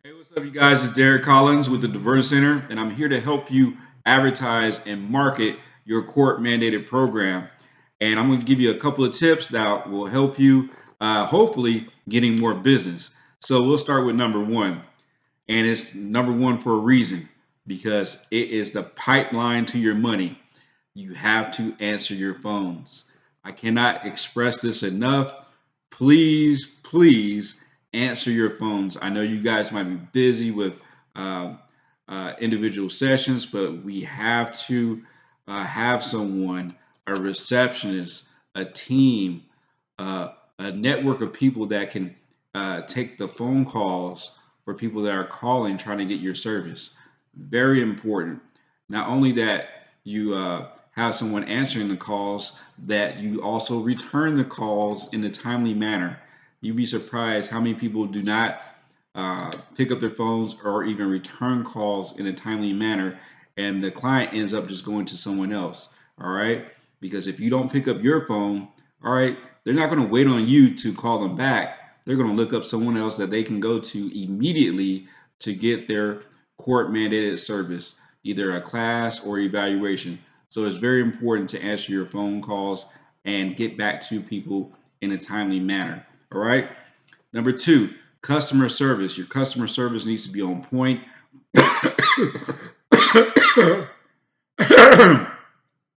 Hey, what's up, you guys? It's Derek Collins with the Diversion Center, and I'm here to help you advertise and market your court mandated program. And I'm going to give you a couple of tips that will help you, hopefully, getting more business. So we'll start with number one, and it's number one for a reason because it is the pipeline to your money. You have to answer your phones. I cannot express this enough. Please, please answer your phones. I know you guys might be busy with uh, individual sessions, but we have to have someone, a receptionist, a team, a network of people that can take the phone calls for people that are calling trying to get your service. Very important. Not only that you have someone answering the calls, that you also return the calls in a timely manner. You'd be surprised how many people do not pick up their phones or even return calls in a timely manner, and the client ends up just going to someone else. All right, because if you don't pick up your phone, all right, they're not going to wait on you to call them back. They're going to look up someone else that they can go to immediately to get their court mandated service, either a class or evaluation. So it's very important to answer your phone calls and get back to people in a timely manner. All right. Number two, customer service. Your customer service needs to be on point.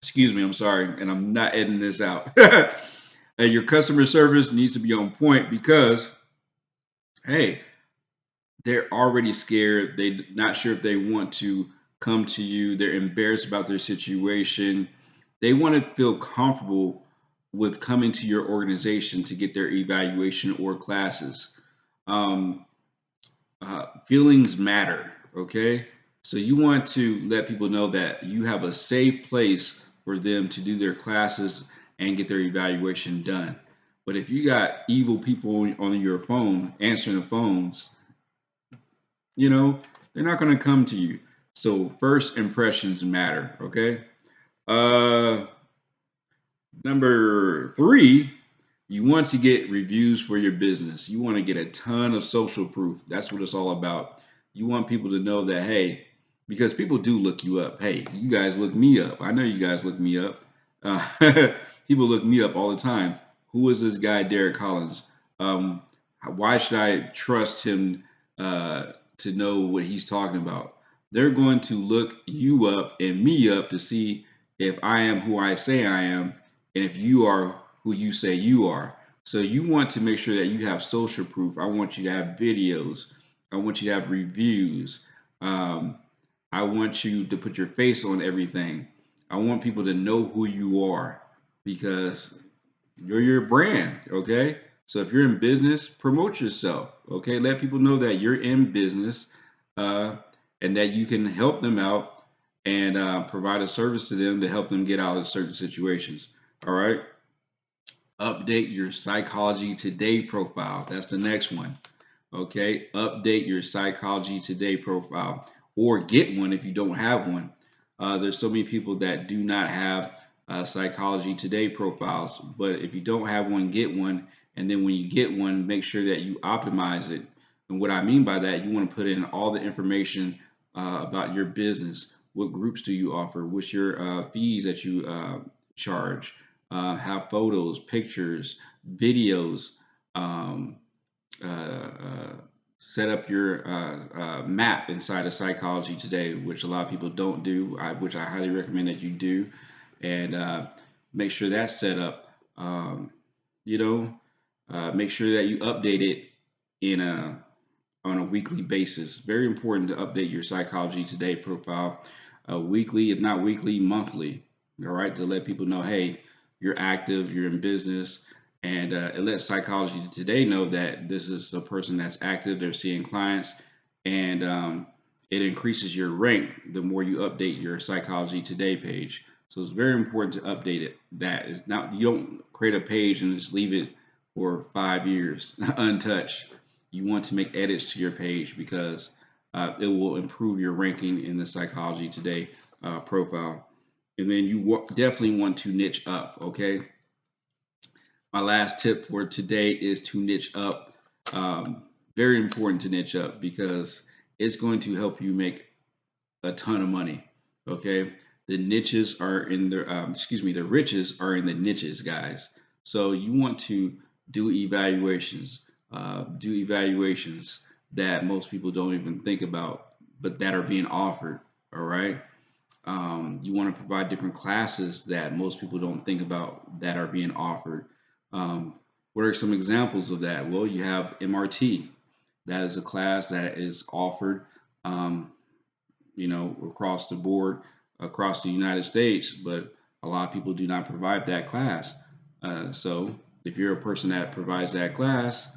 Excuse me, I'm sorry, and I'm not editing this out. Your customer service needs to be on point because, hey, they're already scared. They're not sure if they want to come to you. They're embarrassed about their situation. They want to feel comfortable with coming to your organization to get their evaluation or classes. Um, Feelings matter, okay? So you want to let people know that you have a safe place for them to do their classes and get their evaluation done. But if you got evil people on your phone answering the phones, you know, they're not going to come to you. So first impressions matter, okay? Uh Number 3, you want to get reviews for your business. You want to get a ton of social proof. That's what it's all about. You want people to know that, hey, because people do look you up. Hey, you guys look me up. I know you guys look me up. Uh, People look me up all the time. Who is this guy, Derek Collins? Um, why should I trust him to know what he's talking about? They're going to look you up and me up to see if I am who I say I am and if you are who you say you are. So you want to make sure that you have social proof. I want you to have videos. I want you to have reviews. Um, I want you to put your face on everything. I want people to know who you are because you're your brand, okay? So if you're in business, promote yourself, okay? Let people know that you're in business uh, and that you can help them out and provide a service to them to help them get out of certain situations. All right. Update your Psychology Today profile. That's the next one. Okay. Update your Psychology Today profile or get one if you don't have one. There's so many people that do not have Psychology Today profiles, but if you don't have one, get one. And then when you get one, make sure that you optimize it. And what I mean by that, you want to put in all the information about your business. What groups do you offer? What's your fees that you charge? Have photos, pictures, videos, um, uh, uh, set up your map inside of Psychology Today, which a lot of people don't do, which I highly recommend that you do, and make sure that's set up. You know, make sure that you update it in a on a weekly basis. Very important to update your Psychology Today profile weekly, if not weekly, monthly. All right, to let people know, hey, you're active, you're in business, and it lets Psychology Today know that this is a person that's active. They're seeing clients, and it increases your rank the more you update your Psychology Today page. So it's very important to update it. That is not you don't create a page and just leave it for 5 years untouched. You want to make edits to your page because it will improve your ranking in the Psychology Today profile. And then you definitely want to niche up. Okay. My last tip for today is to niche up. Very important to niche up because it's going to help you make a ton of money. Okay, the niches are in the the riches are in the niches, guys. So you want to do evaluations that most people don't even think about, but that are being offered. All right. You want to provide different classes that most people don't think about that are being offered. Um, what are some examples of that? Well, you have MRT. That is a class that is offered, um, across the board, across the United States, but a lot of people do not provide that class. So if you're a person that provides that class,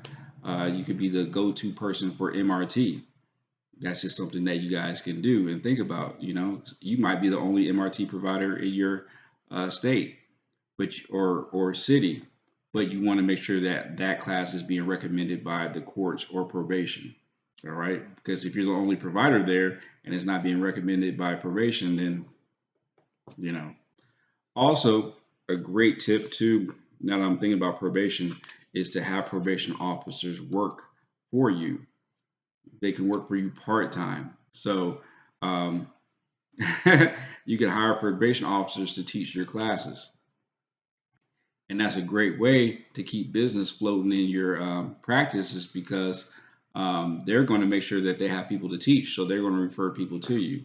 you could be the go-to person for MRT. That's just something that you guys can do and think about. You might be the only MRT provider in your state, or city, but you want to make sure that that class is being recommended by the courts or probation. All right, because if you're the only provider there and it's not being recommended by probation, then you know. Also, a great tip too. Now that I'm thinking about probation, is to have probation officers work for you. They can work for you part time. So um, you can hire probation officers to teach your classes, and that's a great way to keep business floating in your practice, is because they're going to make sure that they have people to teach, so they're going to refer people to you.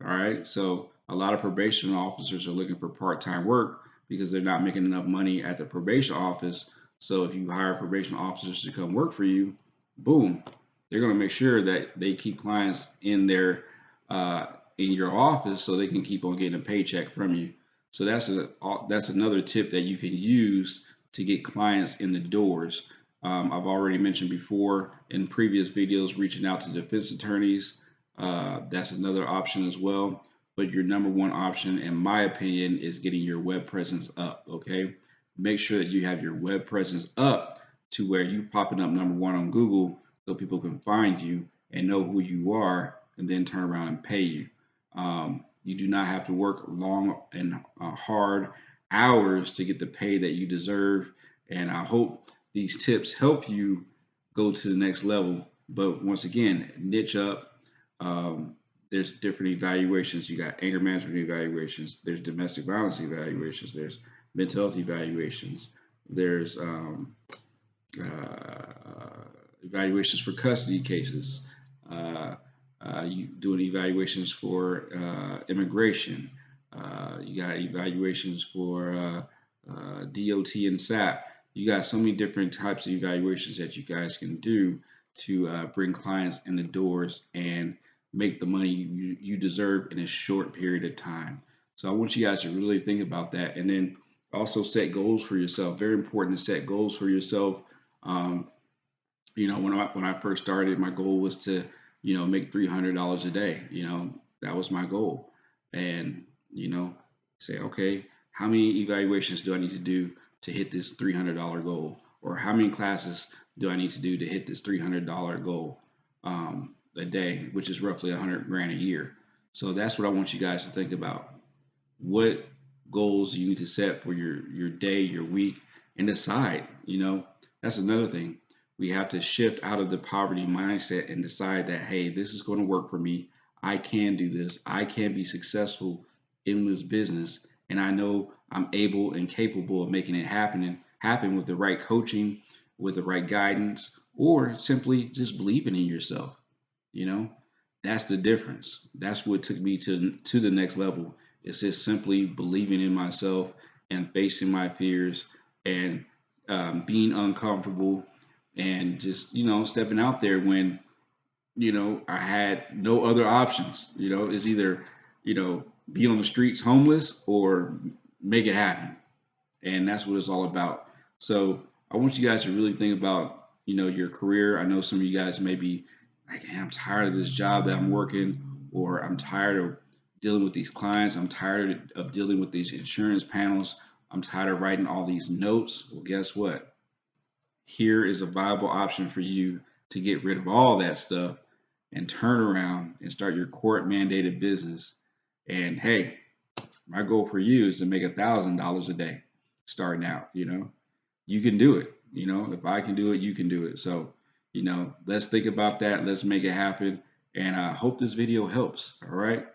All right, so a lot of probation officers are looking for part-time work because they're not making enough money at the probation office. So if you hire probation officers to come work for you, boom, they're going to make sure that they keep clients uh, in your office so they can keep on getting a paycheck from you. So that's another tip that you can use to get clients in the doors. I've already mentioned before in previous videos, reaching out to defense attorneys. That's another option as well. But your number one option, in my opinion, is getting your web presence up. Okay, make sure that you have your web presence up to where you're popping up number one on Google, so people can find you and know who you are, and then turn around and pay you. You do not have to work long and hard hours to get the pay that you deserve. And I hope these tips help you go to the next level. But once again, niche up. Um, there's different evaluations. You got anger management evaluations. There's domestic violence evaluations. There's mental health evaluations. There's evaluations for custody cases. Uh, you doing evaluations for immigration. You got evaluations for DOT and SAP. You got so many different types of evaluations that you guys can do to bring clients in the doors and make the money you deserve in a short period of time. So I want you guys to really think about that, and then also set goals for yourself. Very important to set goals for yourself. Um, when I first started, my goal was to make $300 a day. That was my goal, and say, okay, how many evaluations do I need to do to hit this $300 goal, or how many classes do I need to do to hit this $300 goal a day, which is roughly 100 grand a year. So that's what I want you guys to think about. What goals you need to set for your day, your week, and decide. That's another thing. We have to shift out of the poverty mindset and decide that, hey, this is going to work for me. I can do this. I can be successful in this business, and I know I'm able and capable of making it happen with the right coaching, with the right guidance, or simply just believing in yourself. You know, that's the difference. That's what took me to the next level. It's just simply believing in myself and facing my fears, and being uncomfortable, and just stepping out there when I had no other options. It's either be on the streets homeless or make it happen, and that's what it's all about. So I want you guys to really think about your career. I know some of you guys may be like, hey, I'm tired of this job that I'm working, or I'm tired of dealing with these clients. I'm tired of dealing with these insurance panels. I'm tired of writing all these notes. Well, guess what? Here is a viable option for you to get rid of all that stuff and turn around and start your court mandated business. And hey, my goal for you is to make $1,000 a day starting out. You can do it. If I can do it, you can do it. So Let's think about that. Let's make it happen. And I hope this video helps. All right.